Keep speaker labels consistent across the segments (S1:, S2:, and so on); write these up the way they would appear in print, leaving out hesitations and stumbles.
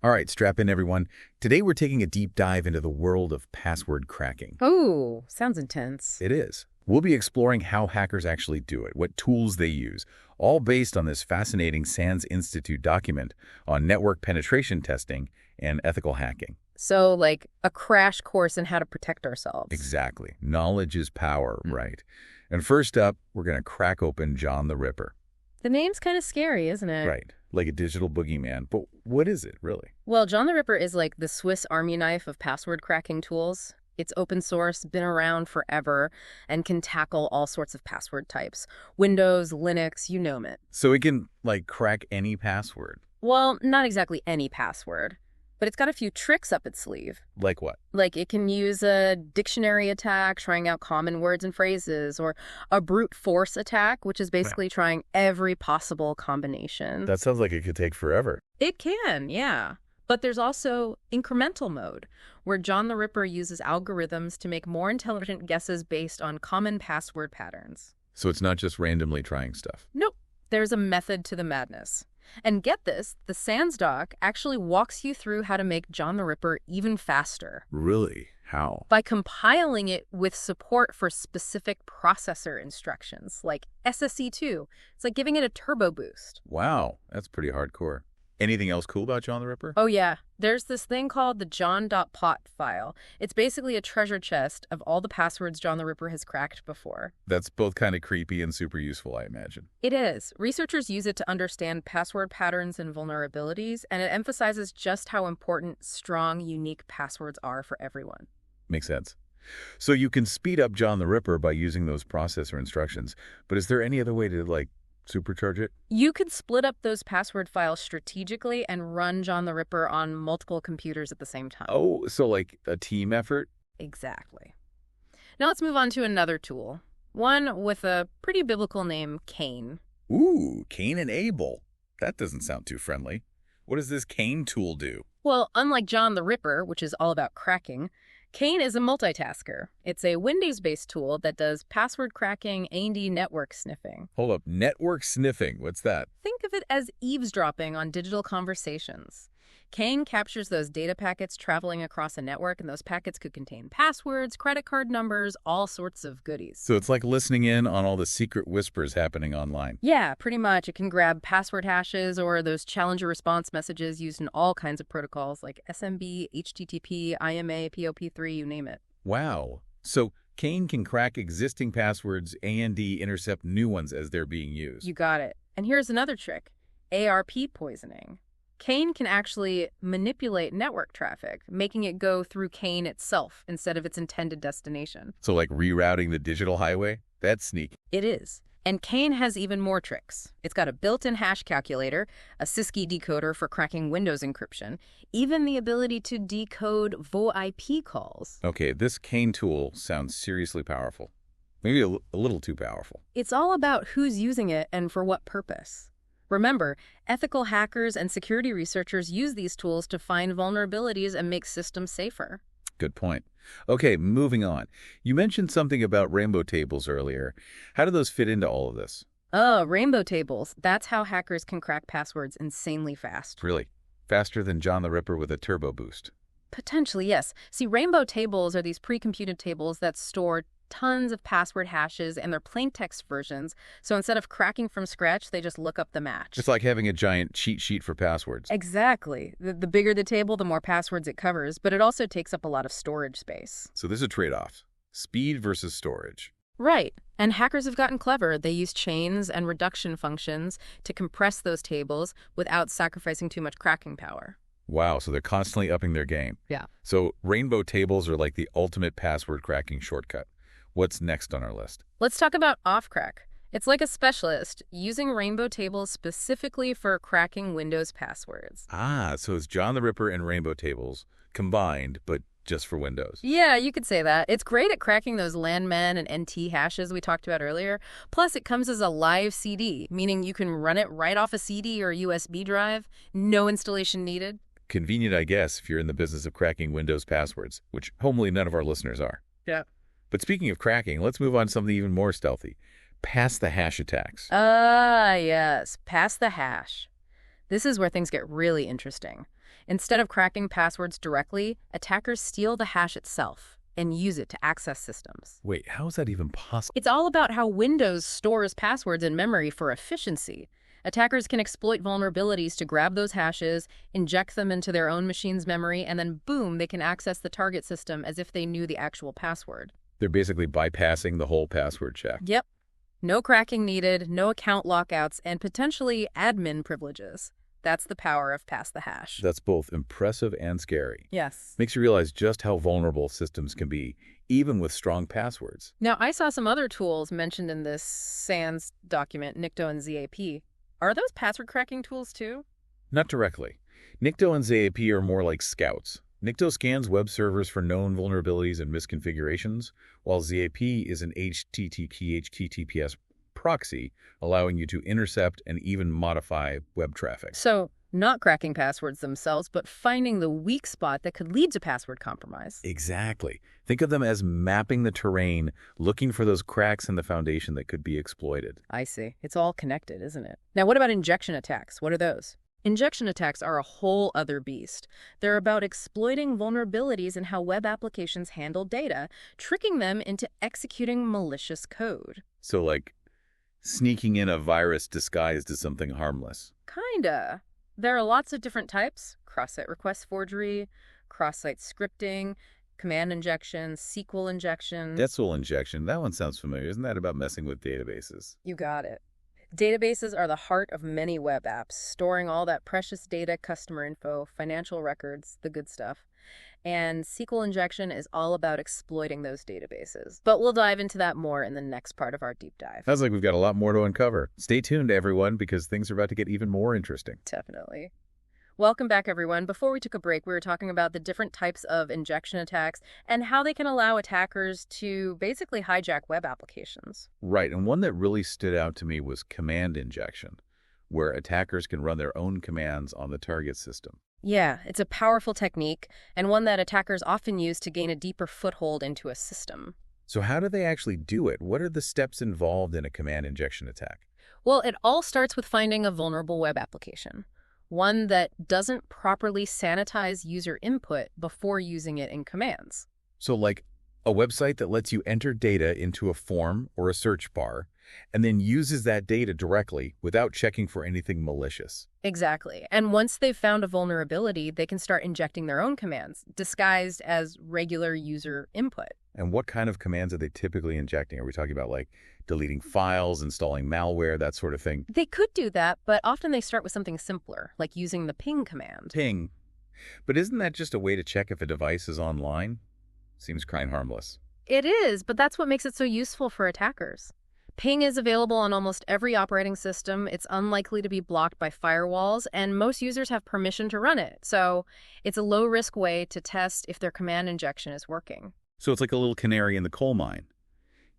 S1: All right, strap in, everyone. Today we're taking a deep dive into the world of password cracking.
S2: Oh, sounds intense.
S1: It is. We'll be exploring how hackers actually do it, what tools they use, all based on this fascinating SANS Institute document on network penetration testing and ethical hacking.
S2: So, like a crash course in how to protect ourselves.
S1: Exactly. Knowledge is power, right? And first up, we're going to crack open John the Ripper.
S2: The name's kind of scary, isn't it?
S1: Right. Like a digital boogeyman. But what is it, really?
S2: Well, John the Ripper is like the Swiss Army knife of password cracking tools. It's open source, been around forever, and can tackle all sorts of password types. Windows, Linux, you name it.
S1: So it can, like, crack any password.
S2: Well, not exactly any password, but it's got a few tricks up its sleeve.
S1: Like what?
S2: Like it can use a dictionary attack, trying out common words and phrases, or a brute force attack, which is basically trying every possible combination.
S1: That sounds like it could take forever.
S2: It can, yeah. But there's also incremental mode, where John the Ripper uses algorithms to make more intelligent guesses based on common password patterns.
S1: So it's not just randomly trying stuff.
S2: Nope. There's a method to the madness. And get this, the SANS doc actually walks you through how to make John the Ripper even faster.
S1: Really? How?
S2: By compiling it with support for specific processor instructions, like SSE2. It's like giving it a turbo boost.
S1: Wow, that's pretty hardcore. Anything else cool about John the Ripper?
S2: Oh yeah, there's this thing called the john.pot file. It's basically a treasure chest of all the passwords John the Ripper has cracked before.
S1: That's both kind of creepy and super useful, I imagine.
S2: It is. Researchers use it to understand password patterns and vulnerabilities, and it emphasizes just how important strong, unique passwords are for everyone.
S1: Makes sense. So you can speed up John the Ripper by using those processor instructions, but is there any other way to, like, supercharge it?
S2: You could split up those password files strategically and run John the Ripper on multiple computers at the same time.
S1: Oh, so like a team effort?
S2: Exactly. Now let's move on to another tool. One with a pretty biblical name, Cain.
S1: Ooh, Cain and Abel. That doesn't sound too friendly. What does this Cain tool do?
S2: Well, unlike John the Ripper, which is all about cracking, Cain is a multitasker. It's a Windows-based tool that does password cracking and network sniffing.
S1: Hold up, network sniffing. What's that?
S2: Think of it as eavesdropping on digital conversations. Cain captures those data packets traveling across a network, and those packets could contain passwords, credit card numbers, all sorts of goodies.
S1: So it's like listening in on all the secret whispers happening online.
S2: Yeah, pretty much. It can grab password hashes or those challenger response messages used in all kinds of protocols like SMB, HTTP, IMA, POP3, you name it.
S1: Wow. So Cain can crack existing passwords and intercept new ones as they're being used.
S2: You got it. And here's another trick. ARP poisoning. Cain can actually manipulate network traffic, making it go through Cain itself instead of its intended destination.
S1: So like rerouting the digital highway? That's sneaky.
S2: It is. And Cain has even more tricks. It's got a built-in hash calculator, a SysKey decoder for cracking Windows encryption, even the ability to decode VoIP calls.
S1: Okay, this Cain tool sounds seriously powerful. Maybe a little too powerful.
S2: It's all about who's using it and for what purpose. Remember, ethical hackers and security researchers use these tools to find vulnerabilities and make systems safer.
S1: Good point. Okay, moving on. You mentioned something about rainbow tables earlier. How do those fit into all of this?
S2: Oh, rainbow tables. That's how hackers can crack passwords insanely fast.
S1: Really? Faster than John the Ripper with a turbo boost?
S2: Potentially, yes. See, rainbow tables are these pre-computed tables that store tons of password hashes and their plain text versions. So instead of cracking from scratch, they just look up the match.
S1: It's like having a giant cheat sheet for passwords.
S2: Exactly. The bigger the table, the more passwords it covers, but it also takes up a lot of storage space.
S1: So there's a trade-off. Speed versus storage.
S2: Right. And hackers have gotten clever. They use chains and reduction functions to compress those tables without sacrificing too much cracking power.
S1: Wow, so they're constantly upping their game.
S2: Yeah.
S1: So rainbow tables are like the ultimate password cracking shortcut. What's next on our list?
S2: Let's talk about Offcrack. It's like a specialist using rainbow tables specifically for cracking Windows passwords.
S1: Ah, so it's John the Ripper and rainbow tables combined, but just for Windows.
S2: Yeah, you could say that. It's great at cracking those landman and NT hashes we talked about earlier. Plus, it comes as a live CD, meaning you can run it right off a CD or USB drive. No installation needed.
S1: Convenient, I guess, if you're in the business of cracking Windows passwords, which hopefully none of our listeners are.
S2: Yeah.
S1: But speaking of cracking, let's move on to something even more stealthy. Pass the hash attacks.
S2: Ah, yes. Pass the hash. This is where things get really interesting. Instead of cracking passwords directly, attackers steal the hash itself and use it to access systems.
S1: Wait, how is that even possible?
S2: It's all about how Windows stores passwords in memory for efficiency. Attackers can exploit vulnerabilities to grab those hashes, inject them into their own machine's memory, and then boom, they can access the target system as if they knew the actual password.
S1: They're basically bypassing the whole password check.
S2: Yep. No cracking needed, no account lockouts, and potentially admin privileges. That's the power of pass the hash.
S1: That's both impressive and scary.
S2: Yes.
S1: Makes you realize just how vulnerable systems can be, even with strong passwords.
S2: Now, I saw some other tools mentioned in this SANS document, Nikto and ZAP. Are those password cracking tools too?
S1: Not directly. Nikto and ZAP are more like scouts. Nikto scans web servers for known vulnerabilities and misconfigurations, while ZAP is an HTTPS proxy, allowing you to intercept and even modify web traffic.
S2: So, not cracking passwords themselves, but finding the weak spot that could lead to password compromise.
S1: Exactly. Think of them as mapping the terrain, looking for those cracks in the foundation that could be exploited.
S2: I see. It's all connected, isn't it? Now, what about injection attacks? What are those? Injection attacks are a whole other beast. They're about exploiting vulnerabilities in how web applications handle data, tricking them into executing malicious code.
S1: So like sneaking in a virus disguised as something harmless.
S2: Kinda. There are lots of different types: cross-site request forgery, cross-site scripting, command injection, SQL injection.
S1: SQL injection, that one sounds familiar. Isn't that about messing with databases?
S2: You got it. Databases are the heart of many web apps, storing all that precious data, customer info, financial records, the good stuff. And SQL injection is all about exploiting those databases. But we'll dive into that more in the next part of our deep dive.
S1: Sounds like we've got a lot more to uncover. Stay tuned, everyone, because things are about to get even more interesting.
S2: Definitely. Welcome back, everyone. Before we took a break, we were talking about the different types of injection attacks and how they can allow attackers to basically hijack web applications.
S1: Right, and one that really stood out to me was command injection, where attackers can run their own commands on the target system.
S2: Yeah, it's a powerful technique and one that attackers often use to gain a deeper foothold into a system.
S1: So how do they actually do it? What are the steps involved in a command injection attack?
S2: Well, it all starts with finding a vulnerable web application, one that doesn't properly sanitize user input before using it in commands.
S1: So like a website that lets you enter data into a form or a search bar and then uses that data directly without checking for anything malicious.
S2: Exactly. And once they've found a vulnerability, they can start injecting their own commands, disguised as regular user input.
S1: And what kind of commands are they typically injecting? Are we talking about like deleting files, installing malware, that sort of thing?
S2: They could do that, but often they start with something simpler, like using the ping command.
S1: Ping. But isn't that just a way to check if a device is online? Seems kind of harmless.
S2: It is, but that's what makes it so useful for attackers. Ping is available on almost every operating system. It's unlikely to be blocked by firewalls, and most users have permission to run it. So it's a low-risk way to test if their command injection is working.
S1: So it's like a little canary in the coal mine.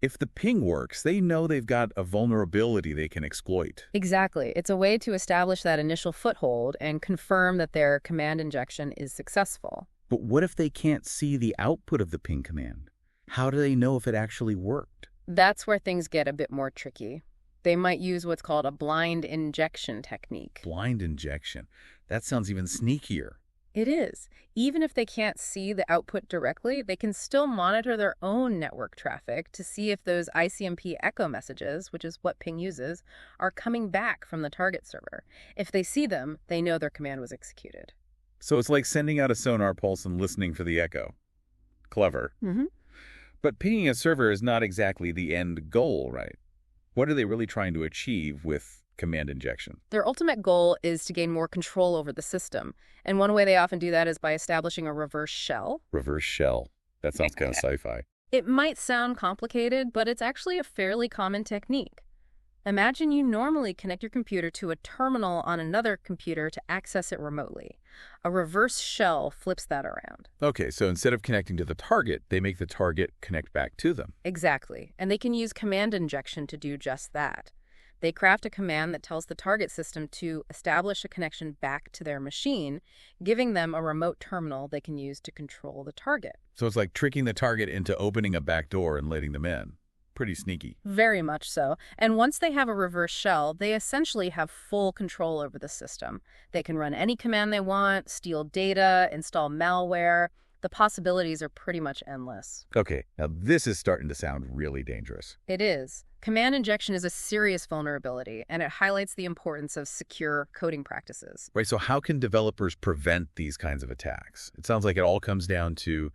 S1: If the ping works, they know they've got a vulnerability they can exploit.
S2: Exactly. It's a way to establish that initial foothold and confirm that their command injection is successful.
S1: But what if they can't see the output of the ping command? How do they know if it actually worked?
S2: That's where things get a bit more tricky. They might use what's called a blind injection technique.
S1: Blind injection. That sounds even sneakier.
S2: It is. Even if they can't see the output directly, they can still monitor their own network traffic to see if those ICMP echo messages, which is what ping uses, are coming back from the target server. If they see them, they know their command was executed.
S1: So it's like sending out a sonar pulse and listening for the echo. Clever.
S2: Mm-hmm.
S1: But pinging a server is not exactly the end goal, right? What are they really trying to achieve with command injection?
S2: Their ultimate goal is to gain more control over the system. And one way they often do that is by establishing a reverse shell.
S1: Reverse shell. That sounds kind of sci-fi.
S2: It might sound complicated, but it's actually a fairly common technique. Imagine you normally connect your computer to a terminal on another computer to access it remotely. A reverse shell flips that around.
S1: Okay, so instead of connecting to the target, they make the target connect back to them.
S2: Exactly. And they can use command injection to do just that. They craft a command that tells the target system to establish a connection back to their machine, giving them a remote terminal they can use to control the target.
S1: So it's like tricking the target into opening a back door and letting them in. pretty sneaky.
S2: Very much so. And once they have a reverse shell, they essentially have full control over the system. They can run any command they want, steal data, install malware. The possibilities are pretty much endless.
S1: Okay, now this is starting to sound really dangerous.
S2: It is. Command injection is a serious vulnerability, and it highlights the importance of secure coding practices.
S1: Right, so how can developers prevent these kinds of attacks? It sounds like it all comes down to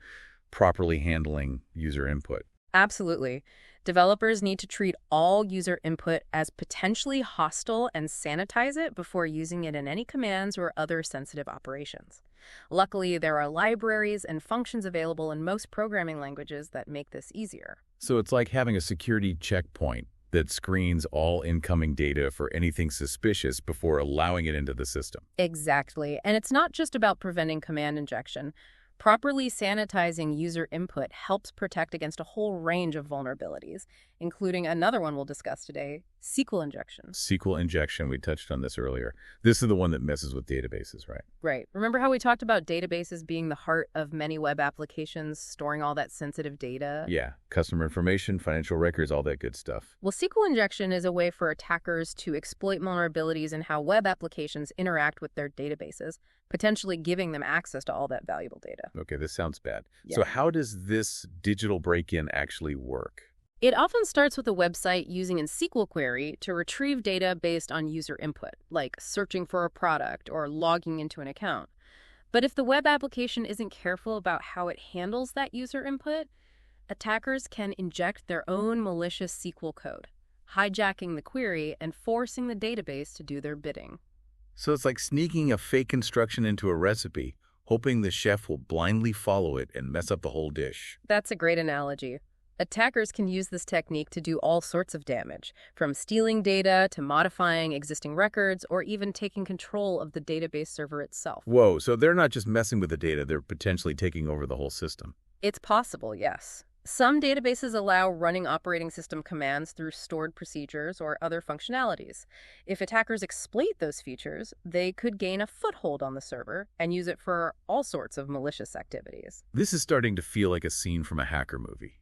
S1: properly handling user input.
S2: Absolutely. Developers need to treat all user input as potentially hostile and sanitize it before using it in any commands or other sensitive operations. Luckily, there are libraries and functions available in most programming languages that make this easier.
S1: So it's like having a security checkpoint that screens all incoming data for anything suspicious before allowing it into the system.
S2: Exactly. And it's not just about preventing command injection. Properly sanitizing user input helps protect against a whole range of vulnerabilities, including another one we'll discuss today, SQL injection.
S1: SQL injection, we touched on this earlier. This is the one that messes with databases, right?
S2: Right. Remember how we talked about databases being the heart of many web applications, storing all that sensitive data?
S1: Yeah, customer information, financial records, all that good stuff.
S2: Well, SQL injection is a way for attackers to exploit vulnerabilities in how web applications interact with their databases, potentially giving them access to all that valuable data.
S1: Okay, this sounds bad.
S2: Yeah.
S1: So how does this digital break-in actually work?
S2: It often starts with a website using a SQL query to retrieve data based on user input, like searching for a product or logging into an account. But if the web application isn't careful about how it handles that user input, attackers can inject their own malicious SQL code, hijacking the query and forcing the database to do their bidding.
S1: So it's like sneaking a fake instruction into a recipe, hoping the chef will blindly follow it and mess up the whole dish.
S2: That's a great analogy. Attackers can use this technique to do all sorts of damage, from stealing data to modifying existing records or even taking control of the database server itself.
S1: Whoa, so they're not just messing with the data, they're potentially taking over the whole system.
S2: It's possible, yes. Some databases allow running operating system commands through stored procedures or other functionalities. If attackers exploit those features, they could gain a foothold on the server and use it for all sorts of malicious activities.
S1: This is starting to feel like a scene from a hacker movie.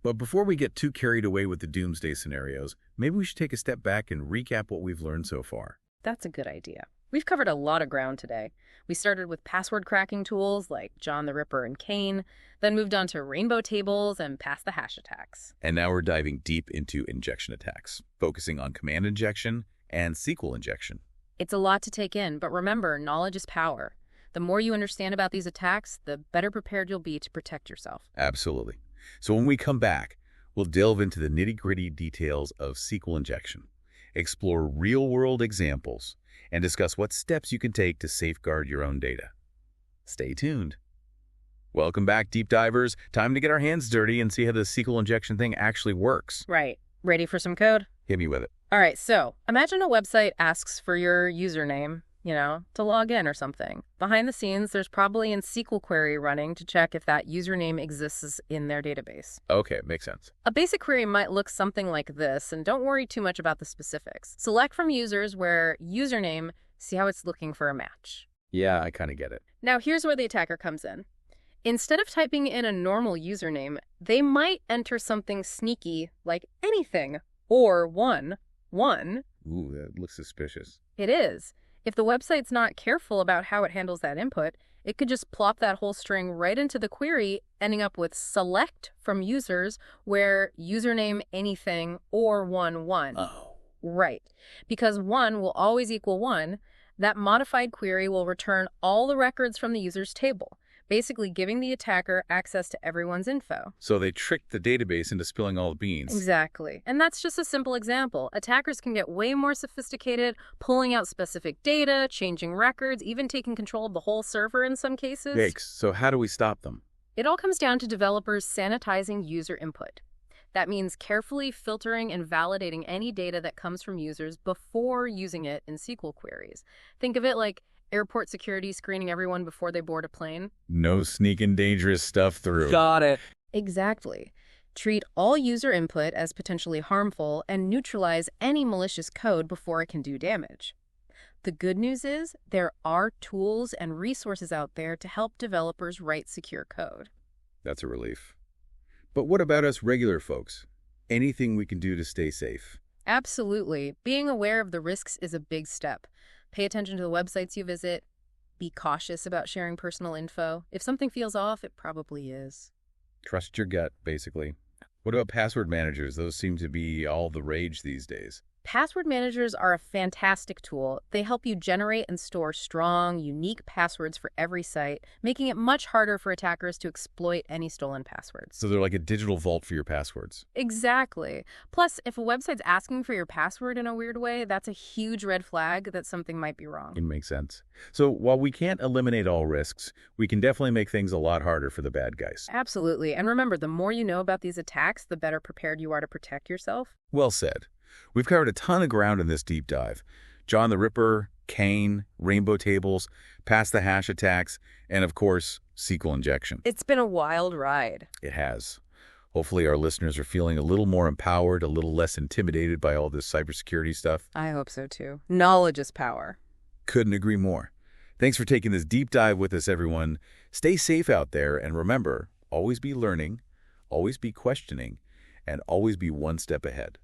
S1: But before we get too carried away with the doomsday scenarios, maybe we should take a step back and recap what we've learned so far.
S2: That's a good idea. We've covered a lot of ground today. We started with password cracking tools like John the Ripper and Cain, then moved on to rainbow tables and past the hash attacks.
S1: And now we're diving deep into injection attacks, focusing on command injection and SQL injection.
S2: It's a lot to take in, but remember, knowledge is power. The more you understand about these attacks, the better prepared you'll be to protect yourself.
S1: Absolutely. So when we come back, we'll delve into the nitty-gritty details of SQL injection, explore real-world examples, and discuss what steps you can take to safeguard your own data. Stay tuned. Welcome back, deep divers. Time to get our hands dirty and see how the SQL injection thing actually works.
S2: Right. Ready for some code?
S1: Hit me with it.
S2: All right, so imagine a website asks for your username, to log in or something. Behind the scenes, there's probably a SQL query running to check if that username exists in their database.
S1: Okay, makes sense.
S2: A basic query might look something like this, and don't worry too much about the specifics. Select from users where username, see how it's looking for a match.
S1: Yeah, I kind of get it.
S2: Now, here's where the attacker comes in. Instead of typing in a normal username, they might enter something sneaky like anything or one.
S1: Ooh, that looks suspicious.
S2: It is. If the website's not careful about how it handles that input, it could just plop that whole string right into the query, ending up with select from users where username anything or 1.
S1: Oh.
S2: Right. Because 1 will always equal 1, that modified query will return all the records from the user's table, basically giving the attacker access to everyone's info.
S1: So they tricked the database into spilling all the beans.
S2: Exactly. And that's just a simple example. Attackers can get way more sophisticated, pulling out specific data, changing records, even taking control of the whole server in some cases.
S1: Yikes. So how do we stop them?
S2: It all comes down to developers sanitizing user input. That means carefully filtering and validating any data that comes from users before using it in SQL queries. Think of it like airport security screening everyone before they board a plane.
S1: No sneaking dangerous stuff through.
S3: Got it.
S2: Exactly. Treat all user input as potentially harmful and neutralize any malicious code before it can do damage. The good news is there are tools and resources out there to help developers write secure code.
S1: That's a relief. But what about us regular folks? Anything we can do to stay safe.
S2: Absolutely. Being aware of the risks is a big step. Pay attention to the websites you visit. Be cautious about sharing personal info. If something feels off, it probably is.
S1: Trust your gut, basically. What about password managers? Those seem to be all the rage these days.
S2: Password managers are a fantastic tool. They help you generate and store strong, unique passwords for every site, making it much harder for attackers to exploit any stolen passwords.
S1: So they're like a digital vault for your passwords.
S2: Exactly. Plus, if a website's asking for your password in a weird way, that's a huge red flag that something might be wrong.
S1: It makes sense. So while we can't eliminate all risks, we can definitely make things a lot harder for the bad guys.
S2: Absolutely. And remember, the more you know about these attacks, the better prepared you are to protect yourself.
S1: Well said. We've covered a ton of ground in this deep dive. John the Ripper, Cain, rainbow tables, pass the hash attacks, and of course, SQL injection.
S2: It's been a wild ride.
S1: It has. Hopefully our listeners are feeling a little more empowered, a little less intimidated by all this cybersecurity stuff.
S2: I hope so too. Knowledge is power.
S1: Couldn't agree more. Thanks for taking this deep dive with us, everyone. Stay safe out there, and remember, always be learning, always be questioning, and always be one step ahead.